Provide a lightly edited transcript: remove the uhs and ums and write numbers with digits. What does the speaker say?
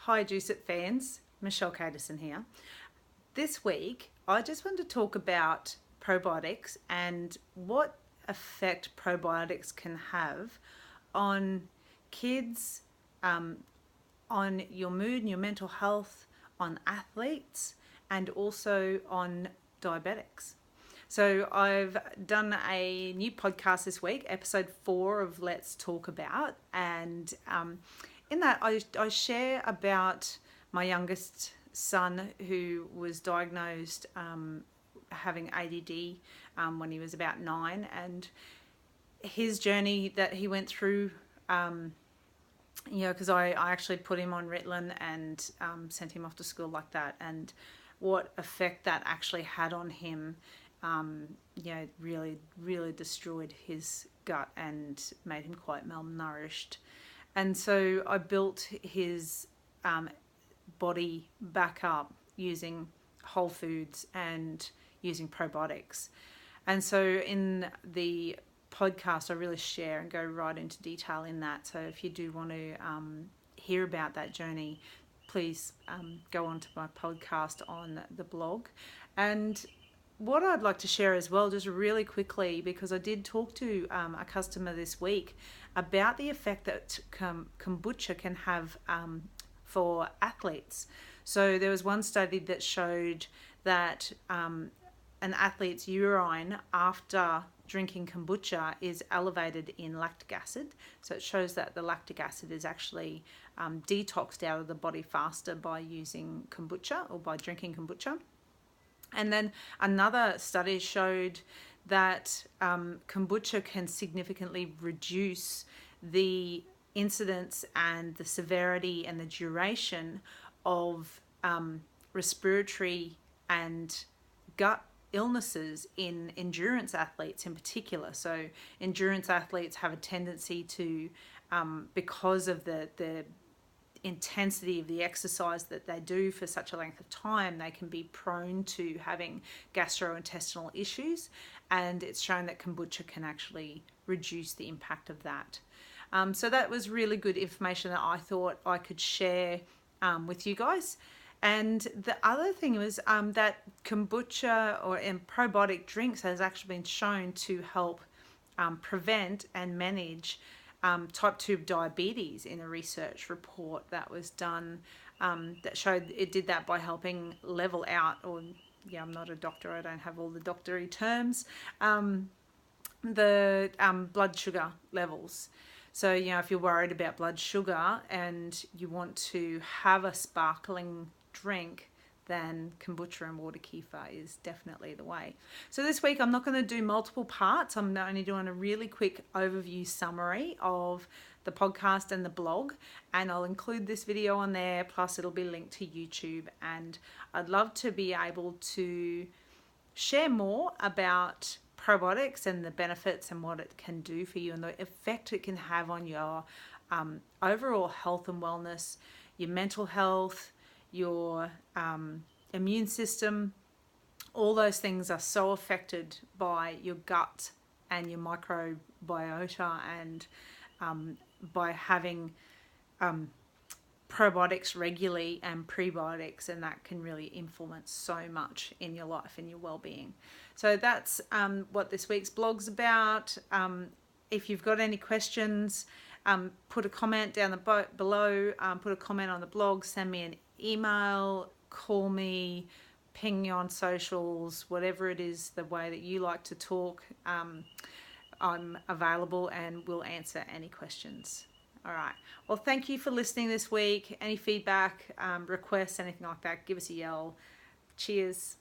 Hi Juice It fans, Michelle Cadison here. This week I just wanted to talk about probiotics and what effect probiotics can have on kids, on your mood and your mental health, on athletes, and also on diabetics. So I've done a new podcast this week, episode 4 of Let's Talk About, and in that I share about my youngest son who was diagnosed having ADD when he was about 9, and his journey that he went through, because I actually put him on Ritalin and sent him off to school like that, and what effect that actually had on him. Really destroyed his gut and made him quite malnourished. And so I built his body back up using whole foods and using probiotics. And so in the podcast, I really share and go right into detail in that. So if you do want to hear about that journey, please go on to my podcast on the blog. And what I'd like to share as well, just really quickly, because I did talk to a customer this week about the effect that kombucha can have for athletes. So there was one study that showed that an athlete's urine after drinking kombucha is elevated in lactic acid. So it shows that the lactic acid is actually detoxed out of the body faster by using kombucha or by drinking kombucha. And then another study showed that kombucha can significantly reduce the incidence and the severity and the duration of respiratory and gut illnesses in endurance athletes in particular. So endurance athletes have a tendency to, because of the intensity of the exercise that they do for such a length of time, they can be prone to having gastrointestinal issues, and it's shown that kombucha can actually reduce the impact of that. So that was really good information that I thought I could share with you guys. And the other thing was that kombucha or probiotic drinks has actually been shown to help prevent and manage type 2 diabetes in a research report that was done that showed it did that by helping level out, or I'm not a doctor, I don't have all the doctory terms, the blood sugar levels. So, if you're worried about blood sugar and you want to have a sparkling drink, then kombucha and water kefir is definitely the way. So this week I'm not going to do multiple parts. I'm only doing a really quick overview summary of the podcast and the blog, and I'll include this video on there, plus it'll be linked to YouTube. And I'd love to be able to share more about probiotics and the benefits and what it can do for you and the effect it can have on your overall health and wellness, your mental health, your immune system. All those things are so affected by your gut and your microbiota, and by having probiotics regularly and prebiotics, and that can really influence so much in your life and your well-being. So that's what this week's blog's about. If you've got any questions, put a comment down below, put a comment on the blog, send me an email, call me, ping me on socials, whatever it is, the way that you like to talk. I'm available and will answer any questions. All right. Well, thank you for listening this week. Any feedback, requests, anything like that, give us a yell. Cheers.